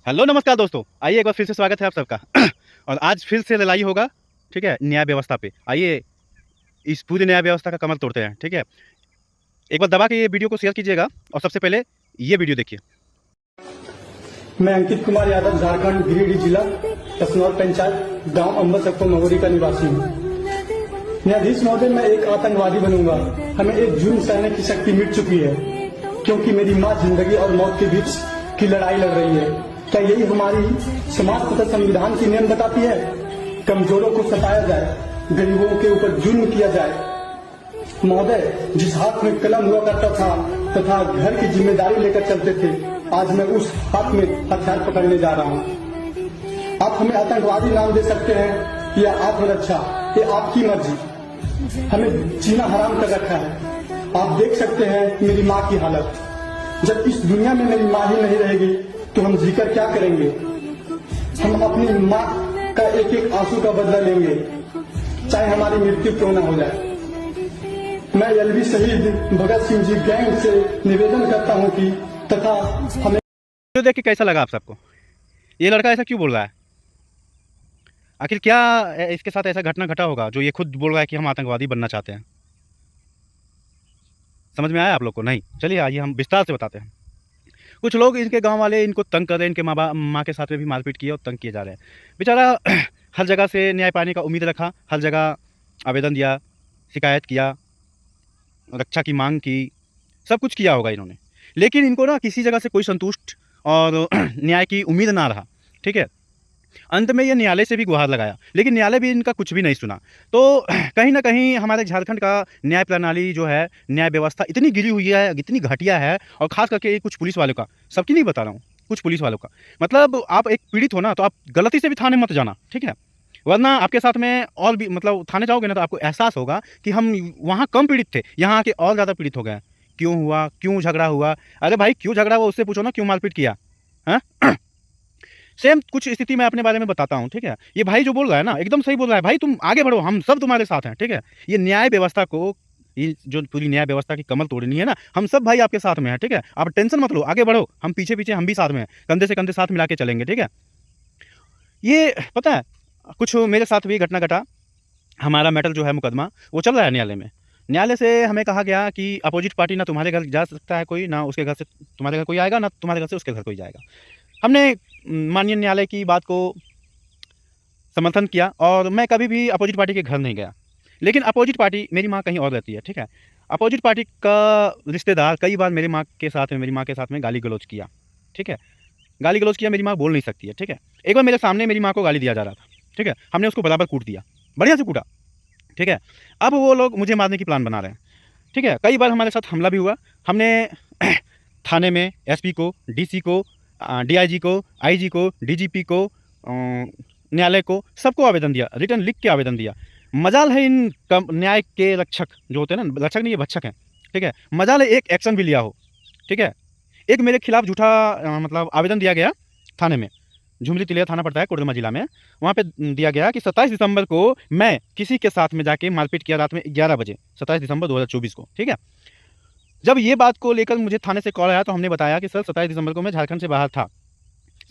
Hello नमस्कार दोस्तों, आइए एक बार फिर से स्वागत है आप सबका। और आज फिर से लड़ाई होगा, ठीक है, न्याय व्यवस्था पे। आइए इस पूरी न्याय व्यवस्था का कमर तोड़ते हैं, ठीक है। एक बार दबा के ये वीडियो को शेयर कीजिएगा और सबसे पहले ये वीडियो देखिए। मैं अंकित कुमार यादव, झारखंड गिरिडीह जिला कसनौर पंचायत गांव अम्बसको महुरी का निवासी हूँ। न्यायाधीश महोदय, मैं एक आतंकवादी बनूंगा। हमें एक जुर्म सहने की शक्ति मिट चुकी है, क्योंकि मेरी माँ जिंदगी और मौत के बीच की लड़ाई लड़ रही है। क्या यही हमारी समाज तथा संविधान की नियम बताती है? कमजोरों को सताया जाए, गरीबों के ऊपर जुर्म किया जाए। महोदय, जिस हाथ में कलम हुआ करता था तथा घर की जिम्मेदारी लेकर चलते थे, आज मैं उस हाथ में हथियार पकड़ने जा रहा हूँ। आप हमें आतंकवादी नाम दे सकते हैं या आत्मरक्षा, ये आपकी मर्जी। हमें जीना हराम कर रखा है। आप देख सकते हैं मेरी माँ की हालत। जब इस दुनिया में मेरी माँ ही नहीं रहेगी तो हम जीकर क्या करेंगे? हम अपनी माँ का एक एक आंसू का बदला लेंगे, चाहे हमारी मृत्यु क्यों न हो जाए। मैं एलवी शहीद भगत सिंह जी गैंग से निवेदन करता हूं कि तथा हमें वीडियो देख के कैसा लगा आप सबको? ये लड़का ऐसा क्यों बोल रहा है? आखिर क्या इसके साथ ऐसा घटना घटा होगा जो ये खुद बोल रहा है कि हम आतंकवादी बनना चाहते हैं? समझ में आया आप लोग को? नहीं, चलिए आइए हम विस्तार से बताते हैं। कुछ लोग, इनके गांव वाले इनको तंग कर रहे हैं, इनके माँ के साथ में भी मारपीट की और तंग किए जा रहे हैं। बेचारा हर जगह से न्याय पाने का उम्मीद रखा, हर जगह आवेदन दिया, शिकायत किया, रक्षा की मांग की, सब कुछ किया होगा इन्होंने। लेकिन इनको ना किसी जगह से कोई संतुष्ट और न्याय की उम्मीद ना रहा, ठीक है। अंत में ये न्यायालय से भी गुहार लगाया, लेकिन न्यायालय भी इनका कुछ भी नहीं सुना। तो कहीं ना कहीं हमारे झारखंड का न्याय प्रणाली जो है, न्याय व्यवस्था इतनी गिरी हुई है, इतनी घटिया है। और खास करके कुछ पुलिस वालों का, सबकी नहीं बता रहा हूँ, कुछ पुलिस वालों का। मतलब आप एक पीड़ित हो ना, तो आप गलती से भी थाने मत जाना, ठीक है। वरना आपके साथ में और भी, मतलब थाने जाओगे ना तो आपको एहसास होगा कि हम वहाँ कम पीड़ित थे, यहाँ आके और ज़्यादा पीड़ित हो गए। क्यों हुआ, क्यों झगड़ा हुआ? अरे भाई, क्यों झगड़ा हुआ उससे पूछो ना, क्यों मारपीट किया? हाँ। सेम कुछ स्थिति मैं अपने बारे में बताता हूँ, ठीक है। ये भाई जो बोल रहा है ना, एकदम सही बोल रहा है। भाई तुम आगे बढ़ो, हम सब तुम्हारे साथ हैं, ठीक है। ये न्याय व्यवस्था को, ये जो पूरी न्याय व्यवस्था की कमर तोड़नी है ना, हम सब भाई आपके साथ में हैं, ठीक है। आप टेंशन मत लो, आगे बढ़ो, हम पीछे पीछे हम भी साथ में हैं, कंधे से कंधे साथ मिला के चलेंगे, ठीक है। ये पता है, कुछ मेरे साथ भी घटना घटा। हमारा मैटर जो है, मुकदमा वो चल रहा है न्यायालय में। न्यायालय से हमें कहा गया कि अपोजिट पार्टी ना तुम्हारे घर जा सकता है कोई, ना उसके घर से तुम्हारे घर कोई आएगा, ना तुम्हारे घर से उसके घर कोई जाएगा। हमने माननीय न्यायालय की बात को समर्थन किया और मैं कभी भी अपोजिट पार्टी के घर नहीं गया। लेकिन अपोजिट पार्टी, मेरी माँ कहीं और रहती है, ठीक है। अपोजिट पार्टी का रिश्तेदार कई बार मेरी माँ के साथ में, मेरी माँ के साथ में गाली गलौज किया, ठीक है। गाली गलौज किया, मेरी माँ बोल नहीं सकती है, ठीक है। एक बार मेरे सामने मेरी माँ को गाली दिया जा रहा था, ठीक है। हमने उसको बराबर कूट दिया, बढ़िया से कूटा, ठीक है। अब वो लोग मुझे मारने की प्लान बना रहे हैं, ठीक है। कई बार हमारे साथ हमला भी हुआ। हमने थाने में एसपी को, डीसी को, डीआईजी को, आईजी को, डीजीपी को, न्यायालय को, सबको आवेदन दिया, रिटर्न लिख के आवेदन दिया। मजाल है इन न्याय के रक्षक जो होते हैं ना, रक्षक नहीं, ये भक्षक हैं, ठीक है। मजाल है एक एक्शन भी लिया हो, ठीक है। एक मेरे खिलाफ झूठा मतलब आवेदन दिया गया थाने में, झुमरी तिलिया थाना पड़ता है कोडरमा जिला में। वहाँ पे दिया गया कि 27 दिसंबर को मैं किसी के साथ में जाके मारपीट किया रात में 11 बजे, 27 दिसंबर 2024 को, ठीक है। जब ये बात को लेकर मुझे थाने से कॉल आया तो हमने बताया कि सर 27 दिसंबर को मैं झारखंड से बाहर था।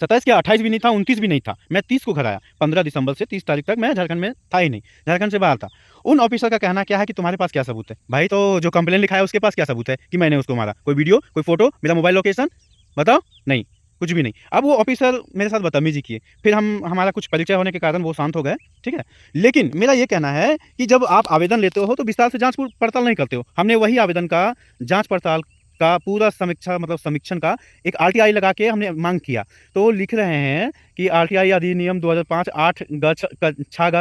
27 क्या, 28 भी नहीं था, 29 भी नहीं था, मैं 30 को घर आया। 15 दिसंबर से 30 तारीख तक मैं झारखंड में था ही नहीं, झारखंड से बाहर था। उन ऑफिसर का कहना क्या है कि तुम्हारे पास क्या सबूत है? भाई तो जो कंप्लेन लिखा है उसके पास क्या सबूत है कि मैंने उसको मारा? कोई वीडियो, कोई फोटो, मेरा मोबाइल लोकेशन बताओ? नहीं, कुछ भी नहीं। अब वो ऑफिसर मेरे साथ बदतमीजी किए, फिर हमारा कुछ परिचय होने के कारण वो शांत हो गए, ठीक है। लेकिन मेरा ये कहना है कि जब आप आवेदन लेते हो तो विस्तार से जांच पड़ताल नहीं करते हो। हमने वही आवेदन का जांच पड़ताल का पूरा समीक्षा, मतलब समीक्षण का एक आरटीआई लगा के हमने मांग किया। तो वो लिख रहे हैं कि आरटीआई अधिनियम 2005 8 ग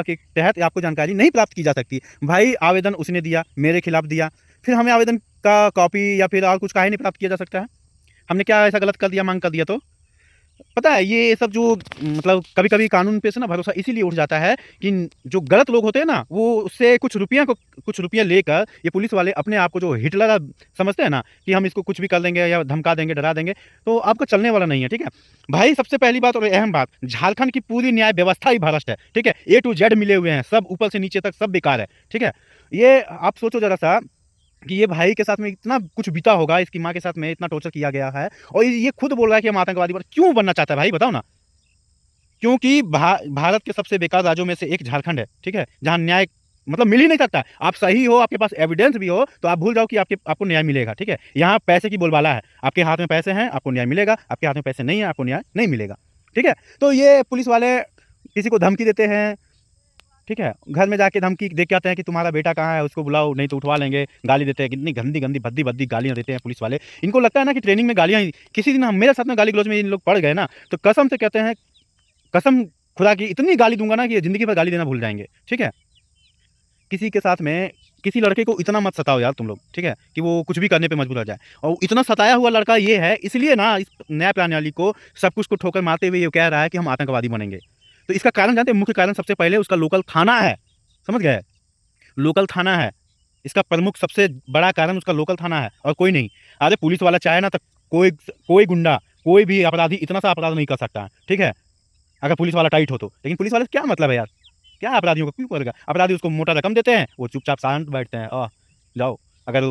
के तहत आपको जानकारी नहीं प्राप्त की जा सकती। भाई आवेदन उसने दिया, मेरे खिलाफ दिया, फिर हमें आवेदन का कॉपी या फिर और कुछ काहे नहीं प्राप्त किया जा सकता है? हमने क्या ऐसा गलत कर दिया, मांग कर दिया? तो पता है ये सब जो, मतलब कभी कभी कानून पे से ना भरोसा इसीलिए उठ जाता है कि जो गलत लोग होते हैं ना, वो उससे कुछ रुपया लेकर ये पुलिस वाले अपने आप को जो हिटलर समझते हैं ना, कि हम इसको कुछ भी कर देंगे या धमका देंगे, डरा देंगे, तो आपका चलने वाला नहीं है, ठीक है भाई। सबसे पहली बात और अहम बात, झारखंड की पूरी न्याय व्यवस्था ही भ्रष्ट है, ठीक है। A to Z मिले हुए हैं, सब ऊपर से नीचे तक सब बेकार है, ठीक है। ये आप सोचो जरा सा, कि ये भाई के साथ में इतना कुछ बीता होगा, इसकी माँ के साथ में इतना टॉर्चर किया गया है, और ये खुद बोल रहा है कि हम आतंकवादी क्यों बनना चाहता है भाई, बताओ ना। क्योंकि भारत के सबसे बेकार राज्यों में से एक झारखंड है, ठीक है, जहाँ न्याय मतलब मिल ही नहीं सकता। आप सही हो, आपके पास एविडेंस भी हो, तो आप भूल जाओ कि आपको न्याय मिलेगा, ठीक है। यहाँ पैसे की बोलबाला है, आपके हाथ में पैसे हैं आपको न्याय मिलेगा, आपके हाथ में पैसे नहीं है आपको न्याय नहीं मिलेगा, ठीक है। तो ये पुलिस वाले किसी को धमकी देते हैं, ठीक है, घर में जाके धमकी दे के आते हैं कि तुम्हारा बेटा कहाँ है, उसको बुलाओ नहीं तो उठवा लेंगे, गाली देते हैं, कितनी गंदी गंदी भद्दी भद्दी गालियाँ देते हैं पुलिस वाले। इनको लगता है ना कि ट्रेनिंग में गालियाँ, किसी दिन मेरे साथ में गाली गलौज में इन लोग पड़ गए ना, तो कसम से कहते हैं, कसम खुदा की इतनी गाली दूंगा ना कि ज़िंदगी भर गाली देना भूल जाएंगे, ठीक है। किसी के साथ में किसी लड़के को इतना मत सताओ यार तुम लोग, ठीक है, कि वो कुछ भी करने पे मजबूर हो जाए। और इतना सताया हुआ लड़का ये है, इसलिए ना इस नया प्रणाली को सब कुछ को ठोकर मारते हुए ये कह रहा है कि हम आतंकवादी बनेंगे। तो इसका कारण जानते हैं, मुख्य कारण सबसे पहले उसका लोकल थाना है, समझ गए, लोकल थाना है इसका प्रमुख सबसे बड़ा कारण, उसका लोकल थाना है और कोई नहीं। अरे पुलिस वाला चाहे ना तो कोई गुंडा, कोई भी अपराधी इतना सा अपराध नहीं कर सकता है, ठीक है, अगर पुलिस वाला टाइट हो तो। लेकिन पुलिस वाले क्या मतलब है यार, क्या अपराधियों को क्यों करेगा, अपराधी उसको मोटा रकम देते हैं, वो चुपचाप शांत बैठते हैं, जाओ। अगर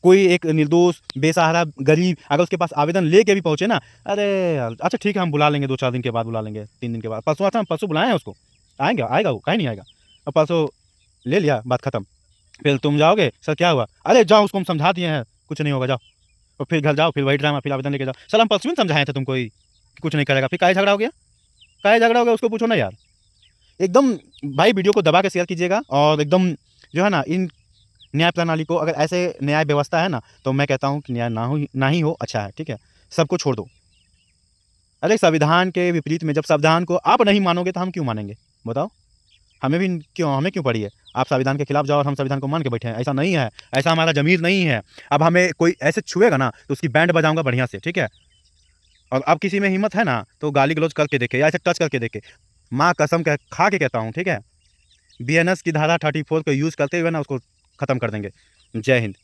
कोई एक निर्दोष बेसहारा गरीब अगर उसके पास आवेदन लेके भी पहुंचे ना, अरे अच्छा ठीक है हम बुला लेंगे, 2-4 दिन के बाद बुला लेंगे, 3 दिन के बाद, परसों, अच्छा हम परसों बुलाएं उसको, आएगा वो, कहीं नहीं आएगा। और परसों ले लिया, बात खत्म। फिर तुम जाओगे, सर क्या हुआ, अरे जाओ उसको हम समझा दिए हैं, कुछ नहीं होगा जाओ। और फिर घर जाओ, फिर वही ड्रामा, फिर आवेदन लेके जाओ, सर हम परसों में समझाए थे तुमको ही कुछ नहीं करेगा, फिर काहे झगड़ा हो गया, काहे झगड़ा हो गया उसको पूछो ना यार। एकदम भाई वीडियो को दबा के शेयर कीजिएगा, और एकदम जो है ना, इन न्याय प्रणाली को, अगर ऐसे न्याय व्यवस्था है ना, तो मैं कहता हूँ कि न्याय ना ही हो अच्छा है, ठीक है, सबको छोड़ दो। अरे संविधान के विपरीत में, जब संविधान को आप नहीं मानोगे तो हम क्यों मानेंगे, बताओ, हमें क्यों पड़ी है, आप संविधान के खिलाफ जाओ और हम संविधान को मान के बैठे हैं, ऐसा नहीं है, ऐसा हमारा जमीर नहीं है। अब हमें कोई ऐसे छुएगा ना तो उसकी बैंड बजाऊंगा बढ़िया से, ठीक है। और अब किसी में हिम्मत है ना तो गाली गलौज करके देखे या ऐसे टच करके देखे, माँ कसम खा के कहता हूँ, ठीक है, BNS की धारा 34 को यूज़ करते हुए ना उसको ख़त्म कर देंगे। जय हिंद।